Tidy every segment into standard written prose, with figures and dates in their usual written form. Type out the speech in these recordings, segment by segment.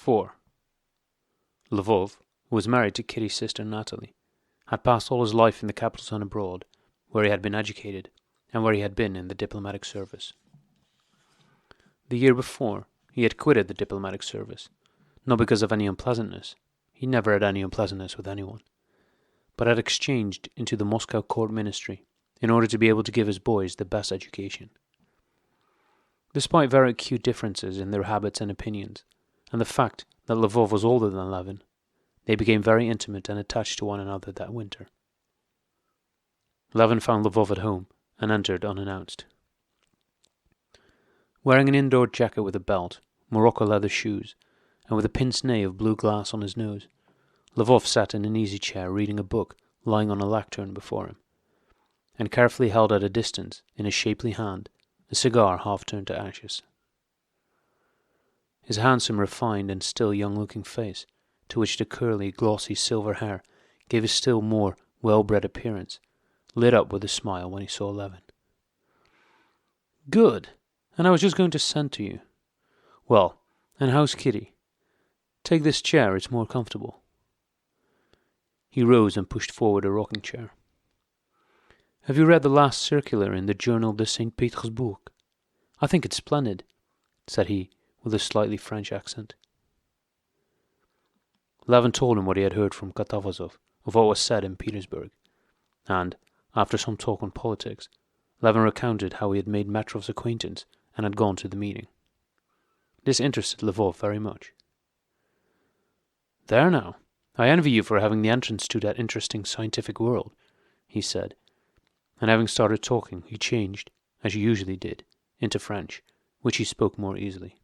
4. Laveau, who was married to Kitty's sister Natalie, had passed all his life in the capital town abroad, where he had been educated, and where he had been in the diplomatic service. The year before, he had quitted the diplomatic service, not because of any unpleasantness, he never had any unpleasantness with anyone, but had exchanged into the Moscow court ministry in order to be able to give his boys the best education. Despite very acute differences in their habits and opinions, and the fact that Laveau was older than Levin, they became very intimate and attached to one another that winter. Levin found Laveau at home and entered unannounced. Wearing an indoor jacket with a belt, Morocco leather shoes, and with a pince-nez of blue glass on his nose, Laveau sat in an easy chair reading a book lying on a lectern before him, and carefully held at a distance, in his shapely hand, a cigar half turned to ashes. His handsome, refined, and still young-looking face, to which the curly, glossy silver hair gave a still more well-bred appearance, lit up with a smile when he saw Levin. "Good, and I was just going to send to you. Well, and how's Kitty? Take this chair, it's more comfortable." He rose and pushed forward a rocking chair. "Have you read the last circular in the Journal de St. Petersburg? I think it's splendid," said he, with a slightly French accent. Levin told him what he had heard from Katavasov of what was said in Petersburg, and, after some talk on politics, Levin recounted how he had made Metrov's acquaintance and had gone to the meeting. This interested Laveau very much. "There now, I envy you for having the entrance to that interesting scientific world," he said, and having started talking, he changed, as he usually did, into French, which he spoke more easily.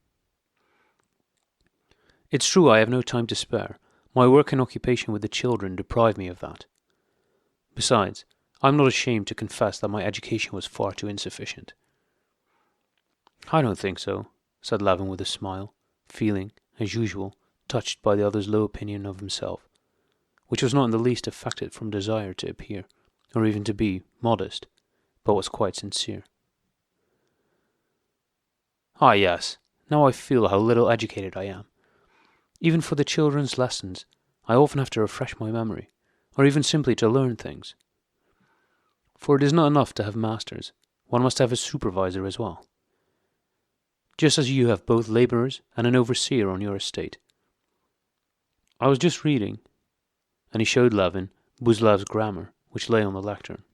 "It's true I have no time to spare. My work and occupation with the children deprive me of that. Besides, I am not ashamed to confess that my education was far too insufficient." "I don't think so," said Levin with a smile, feeling, as usual, touched by the other's low opinion of himself, which was not in the least affected from desire to appear, or even to be, modest, but was quite sincere. "Ah, yes, now I feel how little educated I am. Even for the children's lessons, I often have to refresh my memory, or even simply to learn things. For it is not enough to have masters, one must have a supervisor as well. Just as you have both labourers and an overseer on your estate. I was just reading," and he showed Levin Buzlev's grammar, which lay on the lectern.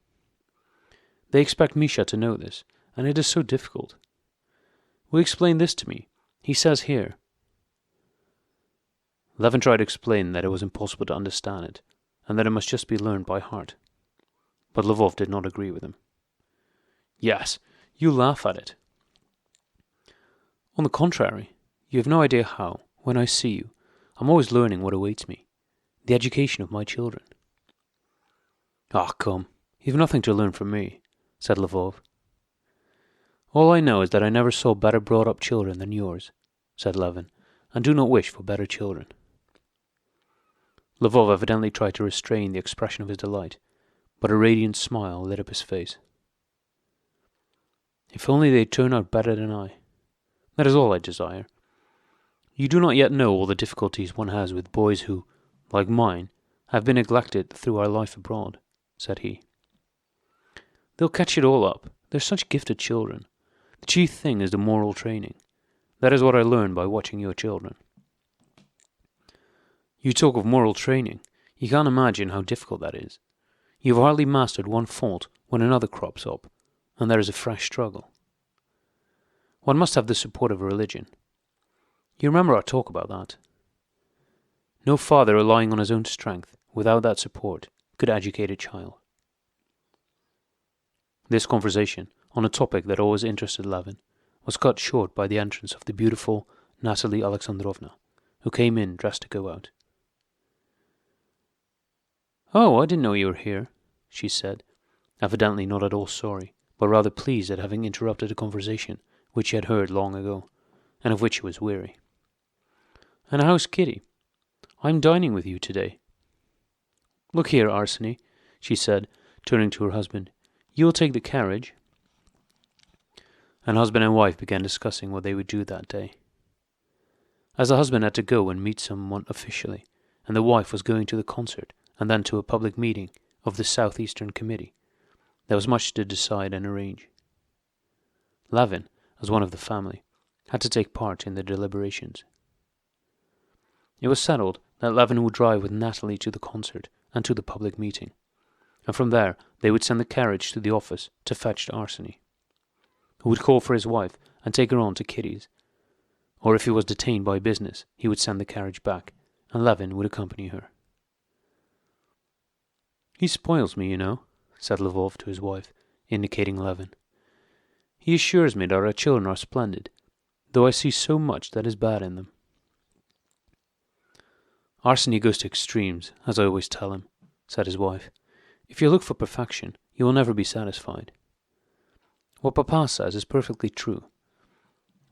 "They expect Misha to know this, and it is so difficult. Will you explain this to me? He says here..." Levin tried to explain that it was impossible to understand it, and that it must just be learned by heart. But Laveau did not agree with him. "Yes, you laugh at it." "On the contrary, you have no idea how, when I see you, I'm always learning what awaits me, the education of my children." "Ah, come, you've nothing to learn from me," said Laveau. "All I know is that I never saw better brought-up children than yours," said Levin, "and do not wish for better children." Laveau evidently tried to restrain the expression of his delight, but a radiant smile lit up his face. "If only they turn out better than I. That is all I desire. You do not yet know all the difficulties one has with boys who, like mine, have been neglected through our life abroad," said he. "They'll catch it all up. They're such gifted children. The chief thing is the moral training. That is what I learned by watching your children." "You talk of moral training. You can't imagine how difficult that is. You have hardly mastered one fault when another crops up, and there is a fresh struggle. One must have the support of religion. You remember our talk about that. No father relying on his own strength, without that support, could educate a child." This conversation, on a topic that always interested Levin, was cut short by the entrance of the beautiful Natalie Alexandrovna, who came in dressed to go out. "Oh, I didn't know you were here," she said, evidently not at all sorry, but rather pleased at having interrupted a conversation which she had heard long ago, and of which she was weary. "And how's Kitty? I'm dining with you today." "Look here, Arseny," she said, turning to her husband, "you will take the carriage." And husband and wife began discussing what they would do that day. As the husband had to go and meet someone officially, and the wife was going to the concert and then to a public meeting of the Southeastern Committee, there was much to decide and arrange. Levin, as one of the family, had to take part in the deliberations. It was settled that Levin would drive with Natalie to the concert and to the public meeting, and from there they would send the carriage to the office to fetch Arseny, who would call for his wife and take her on to Kitty's, or if he was detained by business, he would send the carriage back, and Levin would accompany her. "He spoils me, you know," said Laveau to his wife, indicating Levin. "He assures me that our children are splendid, though I see so much that is bad in them." "Arseny goes to extremes, as I always tell him," said his wife. "If you look for perfection, you will never be satisfied. What Papa says is perfectly true.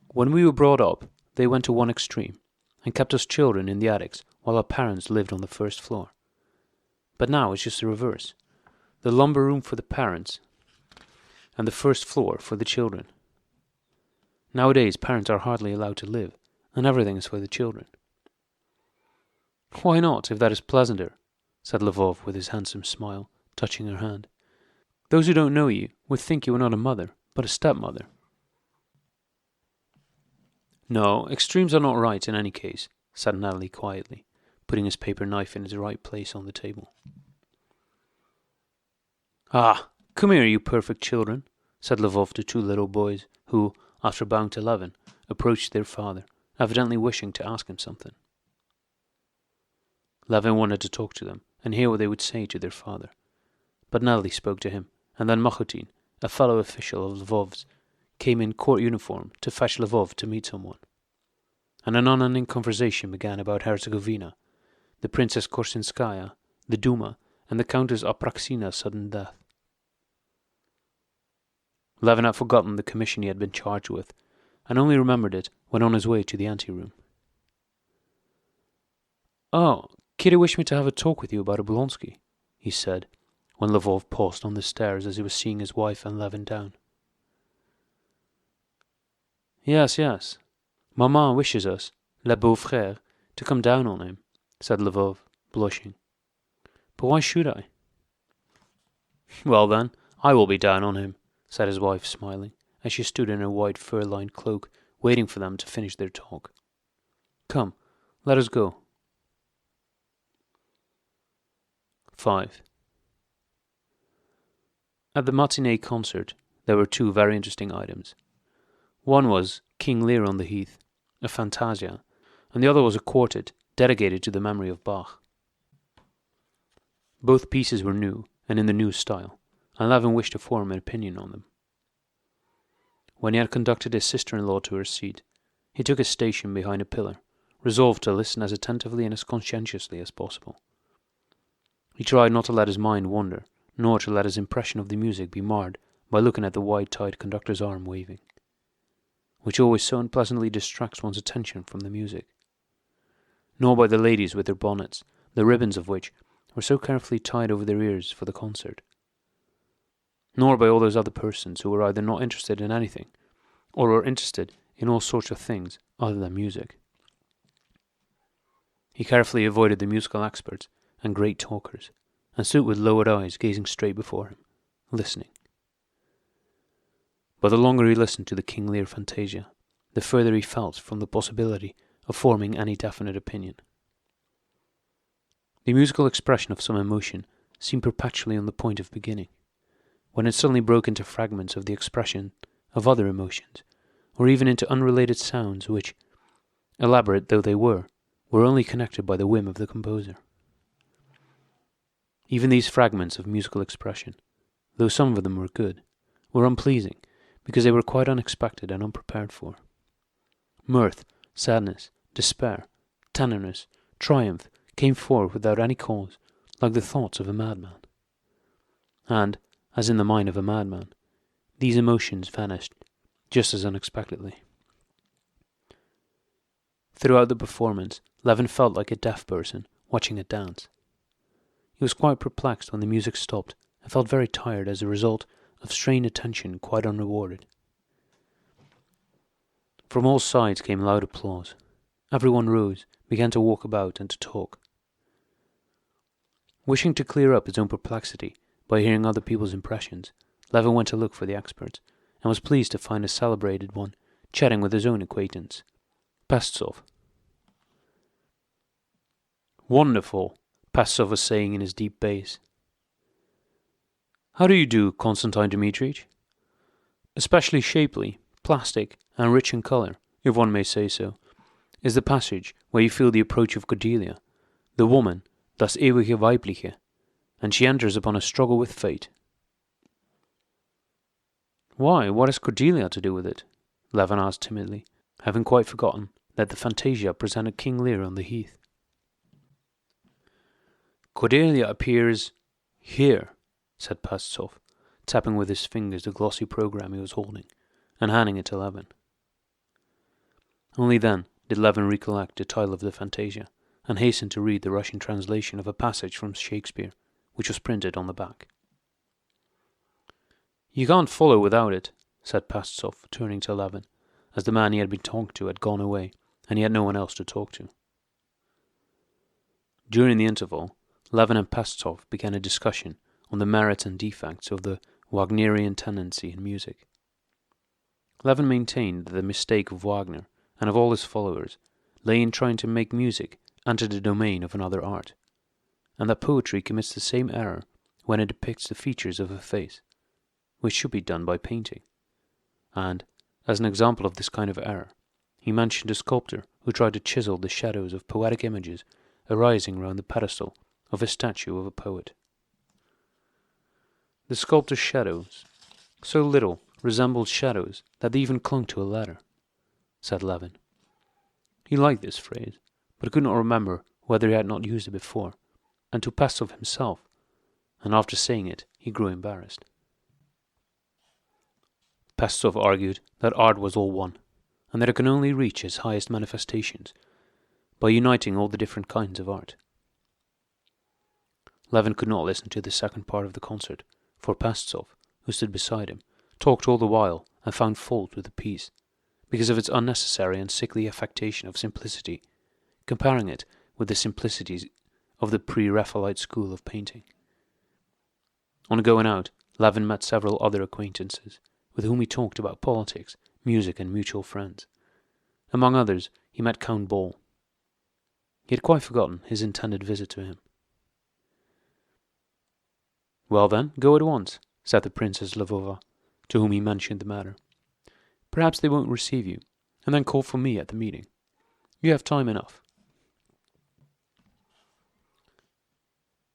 When we were brought up, they went to one extreme, and kept us children in the attics while our parents lived on the first floor. But now it's just the reverse. The lumber room for the parents, and the first floor for the children. Nowadays, parents are hardly allowed to live, and everything is for the children." "Why not, if that is pleasanter?" said Laveau with his handsome smile, touching her hand. "Those who don't know you would think you were not a mother, but a stepmother." "No, extremes are not right in any case," said Natalie quietly, putting his paper knife in its right place on the table. "Ah, come here, you perfect children," said Laveau to two little boys, who, after bowing to Levin, approached their father, evidently wishing to ask him something. Levin wanted to talk to them and hear what they would say to their father, but Natalie spoke to him, and then Machutin, a fellow official of Lvov's, came in court uniform to fetch Laveau to meet someone. And an unending conversation began about Herzegovina, the Princess Korsinskaya, the Duma, and the Countess Apraxina's sudden death. Levin had forgotten the commission he had been charged with, and only remembered it when on his way to the anteroom. "Oh, Kitty wished me to have a talk with you about Oblonsky," he said, when Laveau paused on the stairs as he was seeing his wife and Levin down. Yes. Maman wishes us, les beaux-frères, to come down on him," said Laveau, blushing. "But why should I?" "Well then, I will be down on him," said his wife, smiling, as she stood in her white fur-lined cloak, waiting for them to finish their talk. "Come, let us go." 5. At the matinee concert, there were two very interesting items. One was King Lear on the Heath, a Fantasia, and the other was a quartet dedicated to the memory of Bach. Both pieces were new, and in the new style, and Levin wished to form an opinion on them. When he had conducted his sister-in-law to her seat, he took his station behind a pillar, resolved to listen as attentively and as conscientiously as possible. He tried not to let his mind wander, nor to let his impression of the music be marred by looking at the wide-tied conductor's arm waving, which always so unpleasantly distracts one's attention from the music, nor by the ladies with their bonnets, the ribbons of which were so carefully tied over their ears for the concert, nor by all those other persons who were either not interested in anything, or were interested in all sorts of things other than music. He carefully avoided the musical experts and great talkers, and stood with lowered eyes gazing straight before him, listening. But the longer he listened to the King Lear Fantasia, the further he felt from the possibility of forming any definite opinion. The musical expression of some emotion seemed perpetually on the point of beginning, when it suddenly broke into fragments of the expression of other emotions, or even into unrelated sounds which, elaborate though they were only connected by the whim of the composer. Even these fragments of musical expression, though some of them were good, were unpleasing, because they were quite unexpected and unprepared for. Mirth, sadness, despair, tenderness, triumph came forth without any cause, like the thoughts of a madman. And, as in the mind of a madman, these emotions vanished just as unexpectedly. Throughout the performance, Levin felt like a deaf person watching a dance. He was quite perplexed when the music stopped, and felt very tired as a result of strained attention quite unrewarded. From all sides came loud applause, Everyone rose, began to walk about and to talk. Wishing to clear up his own perplexity by hearing other people's impressions, Levin went to look for the experts, and was pleased to find a celebrated one chatting with his own acquaintance, Pestov. "Wonderful," Pestov was saying in his deep bass. "How do you do, Constantine Dmitrievich? Especially shapely, plastic, and rich in colour, if one may say so, is the passage where you feel the approach of Cordelia, the woman, das ewige Weibliche, and she enters upon a struggle with fate." "Why, what has Cordelia to do with it?" Levin asked timidly, having quite forgotten that the Fantasia presented King Lear on the heath. "Cordelia appears here," said Pastov, tapping with his fingers the glossy programme he was holding, and handing it to Levin. Only then did Levin recollect the title of the Fantasia, and hasten to read the Russian translation of a passage from Shakespeare, which was printed on the back. "You can't follow without it," said Pastov, turning to Levin, as the man he had been talking to had gone away, and he had no one else to talk to. During the interval, Levin and Pastov began a discussion on the merits and defects of the Wagnerian tendency in music. Levin maintained that the mistake of Wagner and of all his followers lay in trying to make music enter the domain of another art, and that poetry commits the same error when it depicts the features of a face, which should be done by painting. And, as an example of this kind of error, he mentioned a sculptor who tried to chisel the shadows of poetic images arising round the pedestal of a statue of a poet. The sculptor's shadows so little resembled shadows that they even clung to a letter, said Levin. He liked this phrase, but could not remember whether he had not used it before, and to Pastov himself, and after saying it he grew embarrassed. Pastov argued that art was all one, and that it can only reach its highest manifestations by uniting all the different kinds of art. Levin could not listen to the second part of the concert, for Pastov, who stood beside him, talked all the while and found fault with the piece, because of its unnecessary and sickly affectation of simplicity, comparing it with the simplicities of the pre-Raphaelite school of painting. On going out, Levin met several other acquaintances, with whom he talked about politics, music, and mutual friends. Among others, he met Count Ball. He had quite forgotten his intended visit to him. "Well then, go at once," said the Princess Laveau, to whom he mentioned the matter. "Perhaps they won't receive you, and then call for me at the meeting. You have time enough."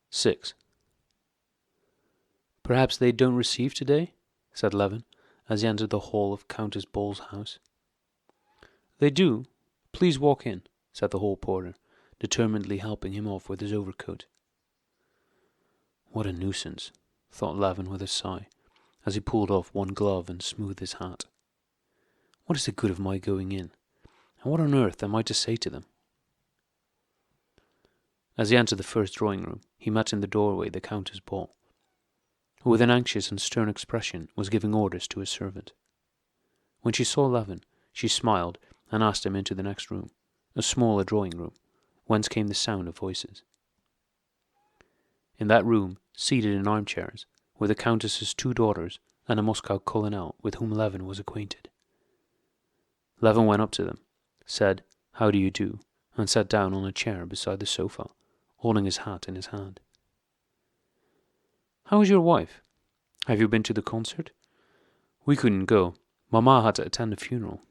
6. "Perhaps they don't receive today?" said Levin, as he entered the hall of Countess Ball's house. "They do. Please walk in," said the hall porter, determinedly helping him off with his overcoat. "What a nuisance," thought Levin with a sigh, as he pulled off one glove and smoothed his hat. "What is the good of my going in? And what on earth am I to say to them?" As he entered the first drawing-room, he met in the doorway the Countess Ball, who with an anxious and stern expression was giving orders to his servant. When she saw Levin, she smiled and asked him into the next room, a smaller drawing-room, whence came the sound of voices. In that room, seated in armchairs, were the Countess's 2 daughters and a Moscow colonel with whom Levin was acquainted. Levin went up to them, said, "How do you do?" and sat down on a chair beside the sofa, holding his hat in his hand. "How is your wife? Have you been to the concert? We couldn't go. Mamma had to attend a funeral."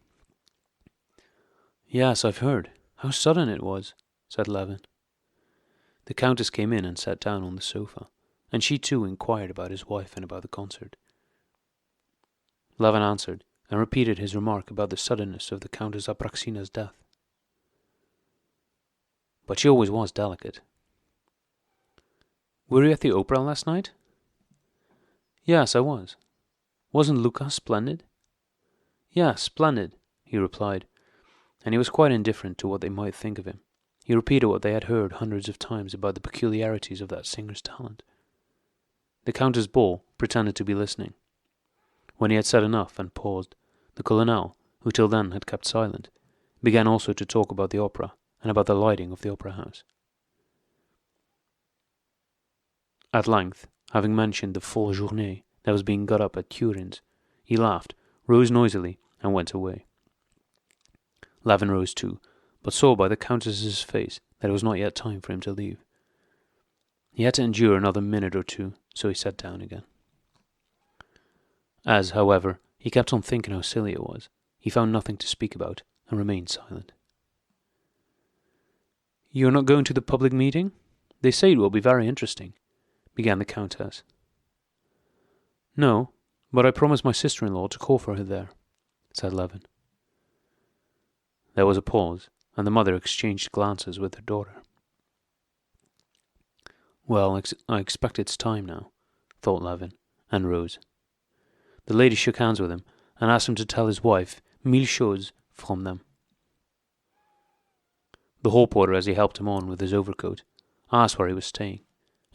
"Yes, I've heard. How sudden it was," said Levin. The Countess came in and sat down on the sofa, and she too inquired about his wife and about the concert. Levin answered, and repeated his remark about the suddenness of the Countess Apraxina's death. "But she always was delicate." "Were you at the opera last night?" "Yes, I was." "Wasn't Luca splendid?" "Yes, splendid," he replied, and he was quite indifferent to what they might think of him. He repeated what they had heard hundreds of times about the peculiarities of that singer's talent. The Countess Ball pretended to be listening. When he had said enough and paused, the colonel, who till then had kept silent, began also to talk about the opera and about the lighting of the opera house. At length, having mentioned the full journée that was being got up at Turin's, he laughed, rose noisily, and went away. Laveau rose too, but saw by the Countess's face that it was not yet time for him to leave. He had to endure another minute or two, so he sat down again. As, however, he kept on thinking how silly it was, he found nothing to speak about, and remained silent. "You are not going to the public meeting? They say it will be very interesting," began the Countess. "No, but I promised my sister-in-law to call for her there," said Laveau. There was a pause, and the mother exchanged glances with her daughter. "Well, I expect it's time now," thought Laveau, and rose. The lady shook hands with him, and asked him to tell his wife mille choses from them. The hall porter, as he helped him on with his overcoat, asked where he was staying,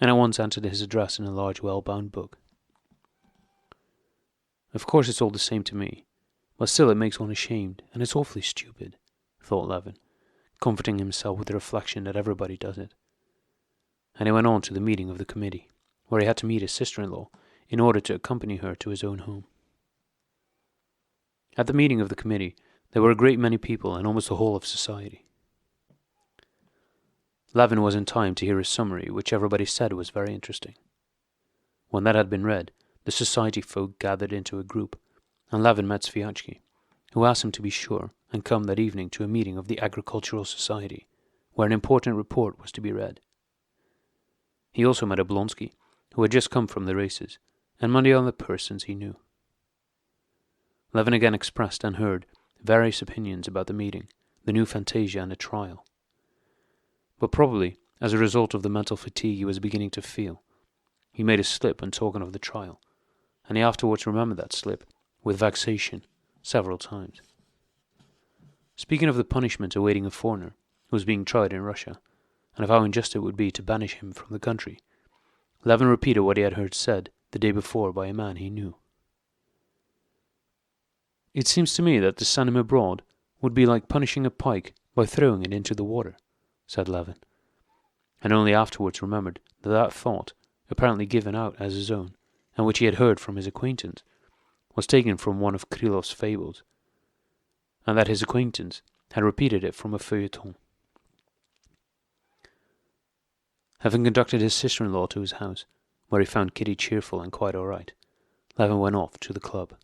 and at once entered his address in a large well-bound book. "Of course it's all the same to me, but still it makes one ashamed, and it's awfully stupid," thought Laveau, comforting himself with the reflection that everybody does it. And he went on to the meeting of the committee, where he had to meet his sister-in-law in order to accompany her to his own home. At the meeting of the committee, there were a great many people and almost the whole of society. Laveau was in time to hear his summary, which everybody said was very interesting. When that had been read, the society folk gathered into a group, and Laveau met Sviatchky, who asked him to be sure and come that evening to a meeting of the Agricultural Society, where an important report was to be read. He also met Oblonsky, who had just come from the races, and many other persons he knew. Laveau again expressed and heard various opinions about the meeting, the new Fantasia, and the trial. But probably, as a result of the mental fatigue he was beginning to feel, he made a slip when talking of the trial, and he afterwards remembered that slip, with vexation, several times. Speaking of the punishment awaiting a foreigner who was being tried in Russia, and of how unjust it would be to banish him from the country, Laveau repeated what he had heard said the day before by a man he knew. "It seems to me that to send him abroad would be like punishing a pike by throwing it into the water," said Laveau, and only afterwards remembered that thought, apparently given out as his own, and which he had heard from his acquaintance, was taken from one of Krylov's fables, and that his acquaintance had repeated it from a feuilleton. Having conducted his sister-in-law to his house, where he found Kitty cheerful and quite all right, Laveau went off to the club.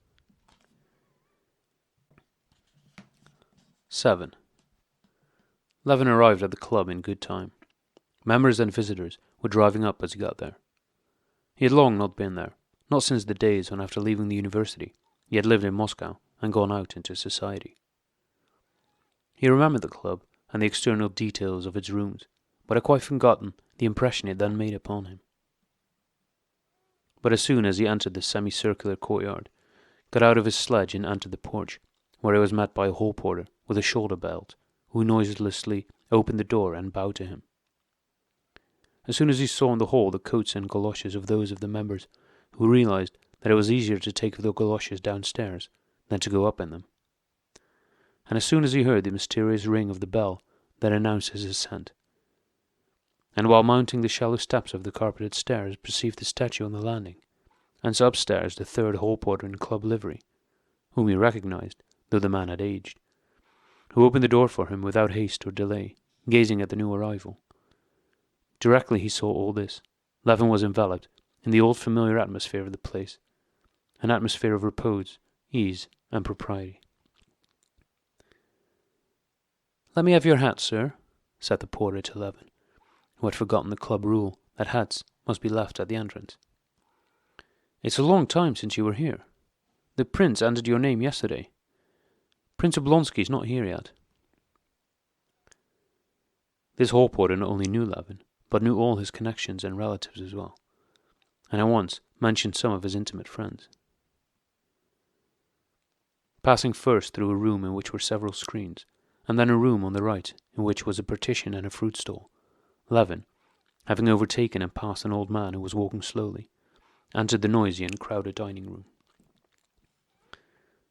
7. Laveau arrived at the club in good time. Members and visitors were driving up as he got there. He had long not been there, not since the days when, after leaving the university, he had lived in Moscow and gone out into society. He remembered the club and the external details of its rooms, but had quite forgotten the impression it then made upon him. But as soon as he entered the semicircular courtyard, got out of his sledge and entered the porch, where he was met by a hall porter with a shoulder belt, who noiselessly opened the door and bowed to him. As soon as he saw in the hall the coats and goloshes of those of the members, who realized that it was easier to take the goloshes downstairs than to go up in them. And as soon as he heard the mysterious ring of the bell that announced his ascent, and while mounting the shallow steps of the carpeted stairs perceived the statue on the landing, and saw upstairs the third hall porter in club livery, whom he recognized, though the man had aged, who opened the door for him without haste or delay, gazing at the new arrival. Directly he saw all this, Laveau was enveloped in the old familiar atmosphere of the place, an atmosphere of repose, ease, and propriety. "Let me have your hat, sir," said the porter to Laveau, who had forgotten the club rule that hats must be left at the entrance. "It's a long time since you were here. The prince entered your name yesterday. Prince Oblonsky is not here yet." This hall porter not only knew Laveau, but knew all his connections and relatives as well, and at once mentioned some of his intimate friends. Passing first through a room in which were several screens, and then a room on the right in which was a partition and a fruit stall, Laveau, having overtaken and passed an old man who was walking slowly, entered the noisy and crowded dining room.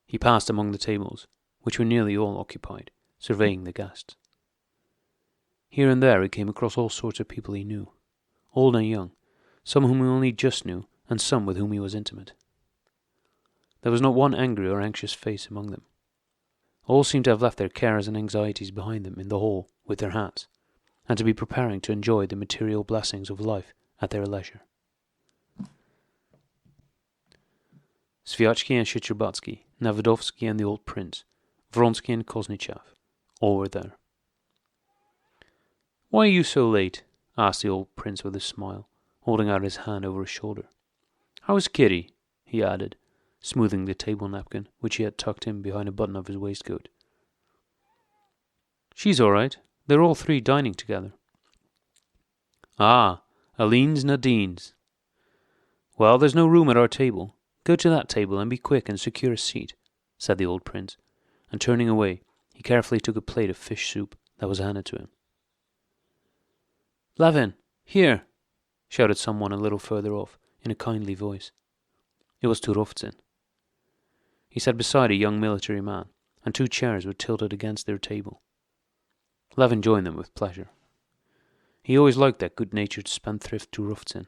He passed among the tables, which were nearly all occupied, surveying the guests. Here and there he came across all sorts of people he knew, old and young, some whom he only just knew, and some with whom he was intimate. There was not one angry or anxious face among them. All seemed to have left their cares and anxieties behind them in the hall with their hats, and to be preparing to enjoy the material blessings of life at their leisure. Sviatchky and Shcherbatsky, Navodovsky and the old prince, Vronsky and Koznichev, all were there. "Why are you so late?" asked the old prince with a smile, holding out his hand over his shoulder. "How is Kitty?" he added, smoothing the table napkin which he had tucked in behind a button of his waistcoat. "She's all right. They're all three dining together." "Ah, Aline's Nadine's. Well, there's no room at our table. Go to that table and be quick and secure a seat," said the old prince, and turning away, he carefully took a plate of fish soup that was handed to him. "Levin, here!" shouted someone a little further off, in a kindly voice. It was Turovtsin. He sat beside a young military man, and two chairs were tilted against their table. Levin joined them with pleasure. He always liked that good-natured spendthrift Turovtsin.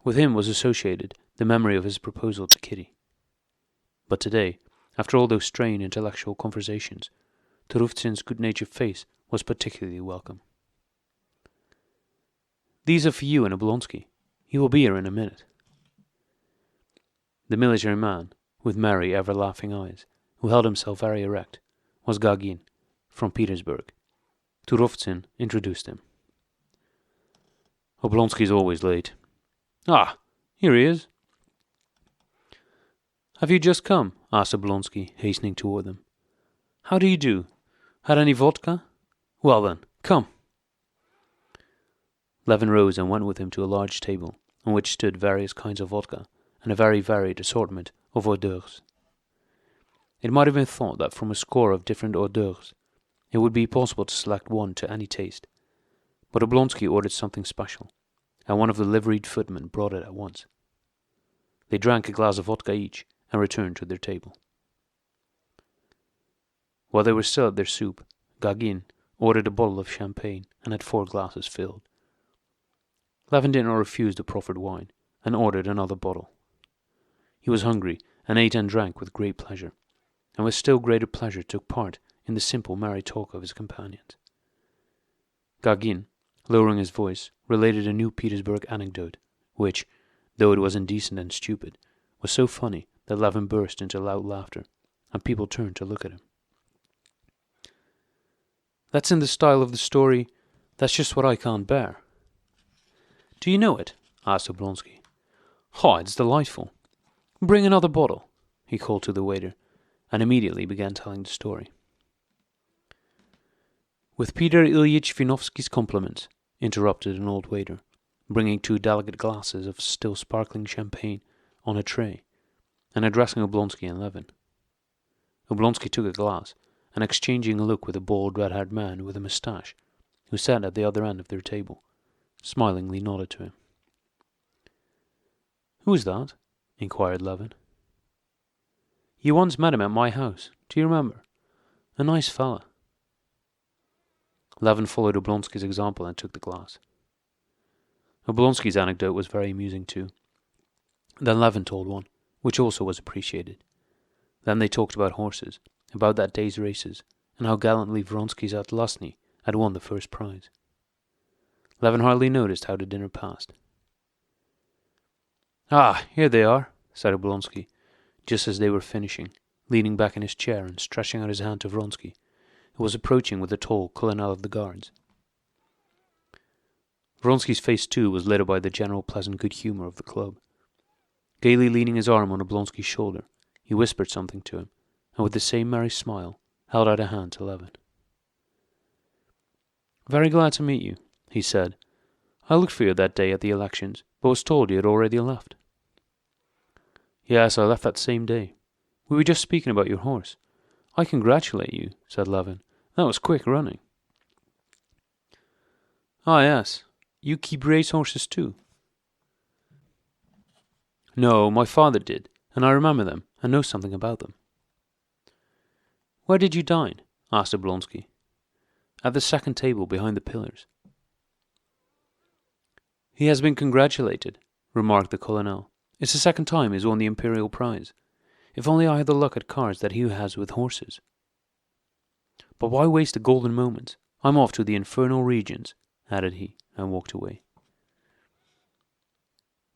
With him was associated the memory of his proposal to Kitty. But today, after all those strained intellectual conversations, Turovtsin's good-natured face was particularly welcome. "These are for you and Oblonsky. He will be here in a minute." The military man, with merry, ever-laughing eyes, who held himself very erect, was Gagin, from Petersburg. Turovtsin introduced him. "Oblonsky's always late. Ah, here he is." "Have you just come?" asked Oblonsky, hastening toward them. "How do you do? Had any vodka? Well then, come." Levin rose and went with him to a large table, on which stood various kinds of vodka and a very varied assortment of hors d'oeuvres. It might have been thought that from a score of different hors d'oeuvres it would be possible to select one to any taste, but Oblonsky ordered something special, and one of the liveried footmen brought it at once. They drank a glass of vodka each and returned to their table. While they were still at their soup, Gagin ordered a bottle of champagne and had 4 glasses filled. Levin did not refuse the proffered wine, and ordered another bottle. He was hungry, and ate and drank with great pleasure, and with still greater pleasure took part in the simple merry talk of his companions. Gagin, lowering his voice, related a new Petersburg anecdote, which, though it was indecent and stupid, was so funny that Levin burst into loud laughter, and people turned to look at him. "That's in the style of the story, 'That's Just What I Can't Bear.'" "Do you know it?" asked Oblonsky. "Oh, it's delightful. Bring another bottle," he called to the waiter, and immediately began telling the story. "With Peter Ilyitch Vinovsky's compliments," interrupted an old waiter, bringing 2 delicate glasses of still sparkling champagne on a tray, and addressing Oblonsky and Levin. Oblonsky took a glass, and exchanging a look with a bald red-haired man with a moustache, who sat at the other end of their table, smilingly nodded to him. "Who's that?" inquired Levin. "You once met him at my house, do you remember? A nice fella." Levin followed Oblonsky's example and took the glass. Oblonsky's anecdote was very amusing too. Then Levin told one, which also was appreciated. Then they talked about horses, about that day's races, and how gallantly Vronsky's Atlasny had won the first prize. Levin hardly noticed how the dinner passed. "Ah, here they are," said Oblonsky, just as they were finishing, leaning back in his chair and stretching out his hand to Vronsky, who was approaching with the tall colonel of the guards. Vronsky's face too was lit up by the general pleasant good humour of the club. Gaily leaning his arm on Oblonsky's shoulder, he whispered something to him, and with the same merry smile, held out a hand to Levin. "Very glad to meet you," he said. "I looked for you that day at the elections, but was told you had already left." "Yes, I left that same day. We were just speaking about your horse. I congratulate you," said Levin. "That was quick running." "Ah, yes. You keep race horses too?" "No, my father did, and I remember them, and know something about them." "Where did you dine? asked Oblonsky. "At the second table behind the pillars." "He has been congratulated," remarked the colonel. "It's the second time he's won the Imperial Prize. If only I had the luck at cards that he has with horses. But why waste the golden moment? I'm off to the infernal regions," added he, and walked away.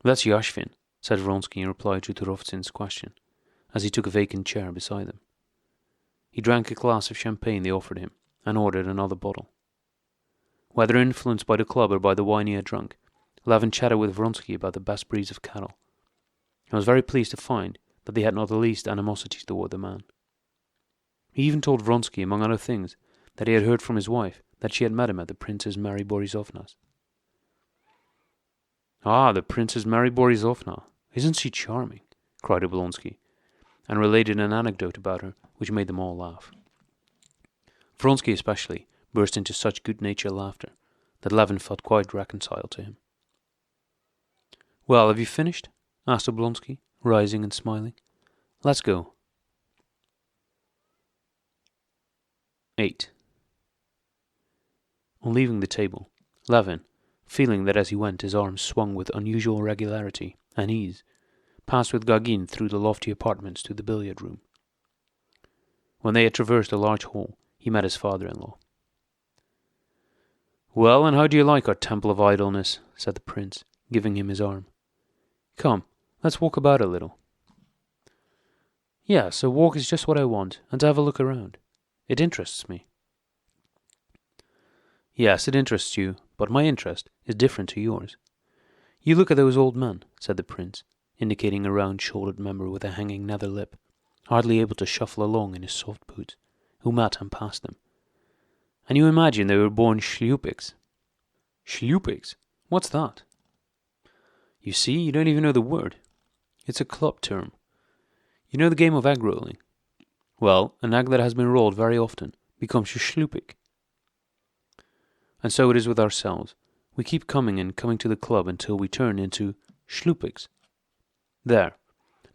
"That's Yashvin," said Vronsky in reply to Turovtsin's question, as he took a vacant chair beside them. He drank a glass of champagne they offered him, and ordered another bottle. Whether influenced by the club or by the wine he had drunk, Levin chatted with Vronsky about the best breeds of cattle, and was very pleased to find that they had not the least animosity toward the man. He even told Vronsky, among other things, that he had heard from his wife that she had met him at the Princess Mary Borisovna's. "Ah, the Princess Mary Borisovna! Isn't she charming?" cried Oblonsky, and related an anecdote about her which made them all laugh. Vronsky especially burst into such good-natured laughter that Levin felt quite reconciled to him. "Well, have you finished?" asked Oblonsky, rising and smiling. "Let's go." 8. On leaving the table, Levin, feeling that as he went his arms swung with unusual regularity and ease, passed with Gagin through the lofty apartments to the billiard-room. When they had traversed a large hall, he met his father-in-law. "Well, and how do you like our temple of idleness?" said the prince, giving him his arm. "Come, let's walk about a little." "Yes, a walk is just what I want, and to have a look around. It interests me." "Yes, it interests you, but my interest is different to yours. You look at those old men," said the prince, indicating a round-shouldered member with a hanging nether lip, hardly able to shuffle along in his soft boots, who met and passed them. "And you imagine they were born shlupiks." "Shlupiks? What's that?" "You see, you don't even know the word. It's a club term. You know the game of egg rolling? Well, an egg that has been rolled very often becomes a shlupik. And so it is with ourselves. We keep coming and coming to the club until we turn into shlupiks. There.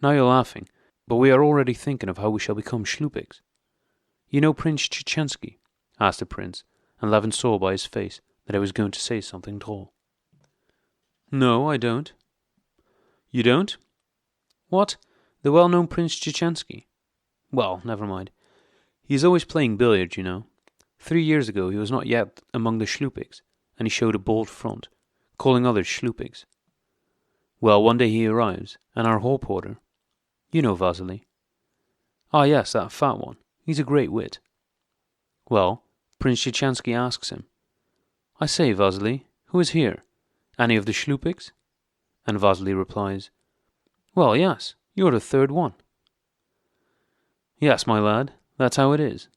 Now you're laughing, but we are already thinking of how we shall become shlupiks. You know Prince Tchechensky?" asked the prince, and Levin saw by his face that he was going to say something droll. "No, I don't." "You don't? What? The well-known Prince Tchechensky? Well, never mind. He is always playing billiards, you know. 3 years ago he was not yet among the shlupiks, and he showed a bold front, calling others shlupiks. Well, one day he arrives, and our hall porter, you know Vasily. Ah, yes, that fat one. He's a great wit. Well, Prince Tchechensky asks him, 'I say, Vasily, who is here? Any of the shlupiks?' And Vasily replies, 'Well, yes, you're the third one.' Yes, my lad, that's how it is."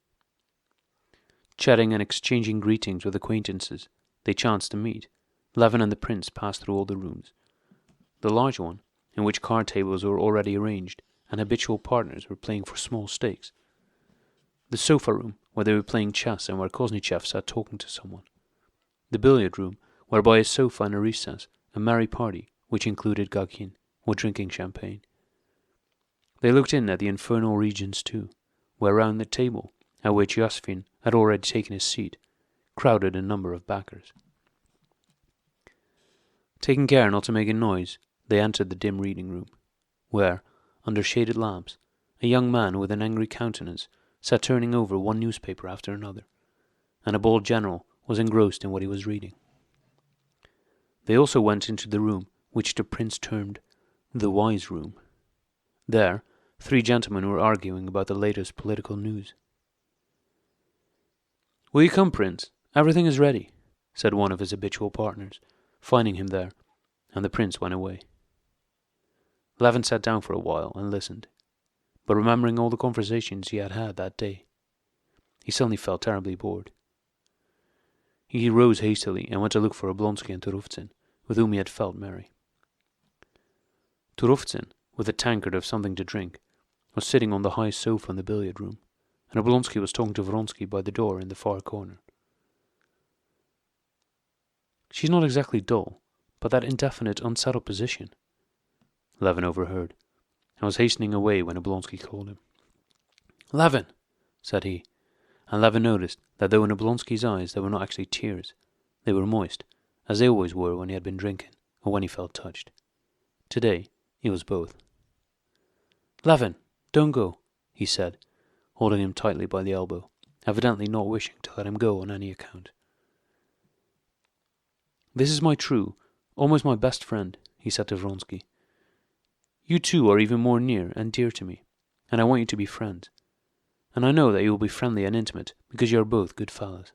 Chatting and exchanging greetings with acquaintances they chanced to meet, Levin and the prince passed through all the rooms. The large one, in which card tables were already arranged and habitual partners were playing for small stakes. The sofa room, where they were playing chess and where Koznichev sat talking to someone. The billiard room, where by a sofa in a recess a merry party, which included Gagin, were drinking champagne. They looked in at the infernal regions too, where round the table, at which Yashvin had already taken his seat, crowded a number of backers. Taking care not to make a noise, they entered the dim reading room, where, under shaded lamps, a young man with an angry countenance sat turning over one newspaper after another, and a bald general was engrossed in what he was reading. They also went into the room which the prince termed the wise room. There, 3 gentlemen were arguing about the latest political news. "Will you come, Prince? Everything is ready," said one of his habitual partners, finding him there, and the prince went away. Levin sat down for a while and listened, but remembering all the conversations he had had that day, he suddenly felt terribly bored. He rose hastily and went to look for Oblonsky and Turovtsin, with whom he had felt merry. Turovtsin, with a tankard of something to drink, was sitting on the high sofa in the billiard-room, and Oblonsky was talking to Vronsky by the door in the far corner. "She's not exactly dull, but that indefinite, unsettled position," Levin overheard, and was hastening away when Oblonsky called him. "Levin," said he, and Levin noticed that though in Oblonsky's eyes there were not actually tears, they were moist, as they always were when he had been drinking, or when he felt touched. Today, it was both. "Levin, don't go," he said, holding him tightly by the elbow, evidently not wishing to let him go on any account. "This is my true, almost my best friend," he said to Vronsky. "You two are even more near and dear to me, and I want you to be friends. And I know that you will be friendly and intimate, because you are both good fellows."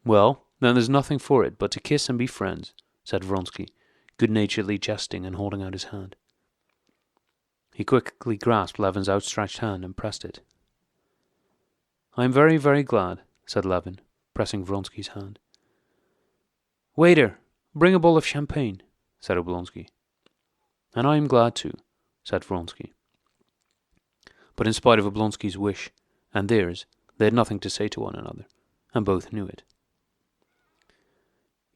"Well, then there's nothing for it but to kiss and be friends," said Vronsky, good-naturedly jesting and holding out his hand. He quickly grasped Levin's outstretched hand and pressed it. "I am very, very glad," said Levin, pressing Vronsky's hand. "Waiter, bring a bowl of champagne," said Oblonsky. "And I am glad too," said Vronsky. But in spite of Oblonsky's wish and theirs, they had nothing to say to one another, and both knew it.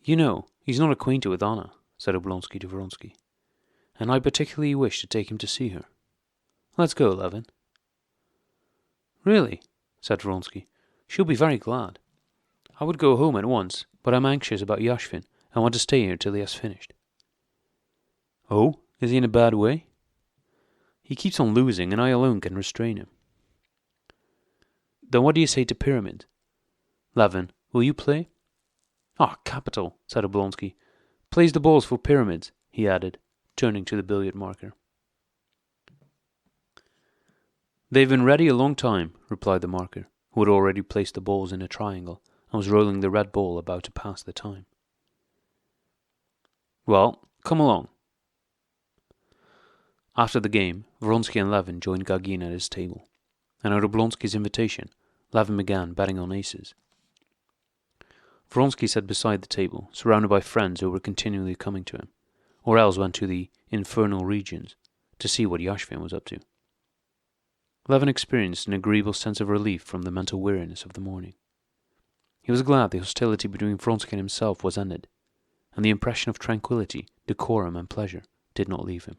"You know, he's not acquainted with Anna," said Oblonsky to Vronsky, "and I particularly wish to take him to see her. Let's go, Levin." "Really," said Vronsky, "she'll be very glad. I would go home at once, but I'm anxious about Yashvin and want to stay here till he has finished." "Oh, is he in a bad way?" "He keeps on losing, and I alone can restrain him." "Then what do you say to pyramid? Levin, will you play?" "Ah, capital," said Oblonsky. "Place the balls for pyramids," he added, turning to the billiard marker. "They've been ready a long time," replied the marker, who had already placed the balls in a triangle and was rolling the red ball about to pass the time. "Well, come along." After the game, Vronsky and Levin joined Gagin at his table, and at Oblonsky's invitation, Levin began betting on aces. Vronsky sat beside the table, surrounded by friends who were continually coming to him, or else went to the infernal regions to see what Yashvin was up to. Levin experienced an agreeable sense of relief from the mental weariness of the morning. He was glad the hostility between Vronsky and himself was ended, and the impression of tranquillity, decorum, and pleasure did not leave him.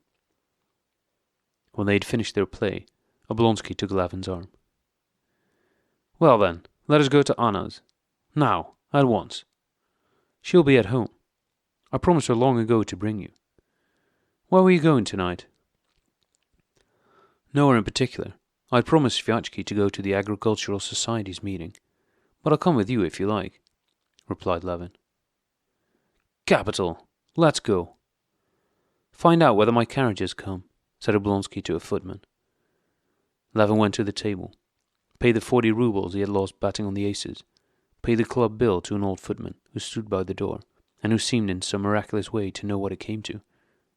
When they had finished their play, Oblonsky took Levin's arm. "Well then, let us go to Anna's. Now, at once. She'll be at home. I promised her long ago to bring you. Where were you going tonight?" "Nowhere in particular. I had promised Sviatchky to go to the Agricultural Society's meeting, but I'll come with you if you like," replied Levin. "Capital! Let's go." "Find out whether my carriage has come," said Oblonsky to a footman. Levin went to the table, paid the 40 rubles he had lost betting on the aces, paid the club bill to an old footman who stood by the door, and who seemed in some miraculous way to know what it came to,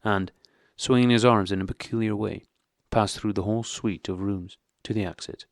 and, swinging his arms in a peculiar way, passed through the whole suite of rooms to the exit.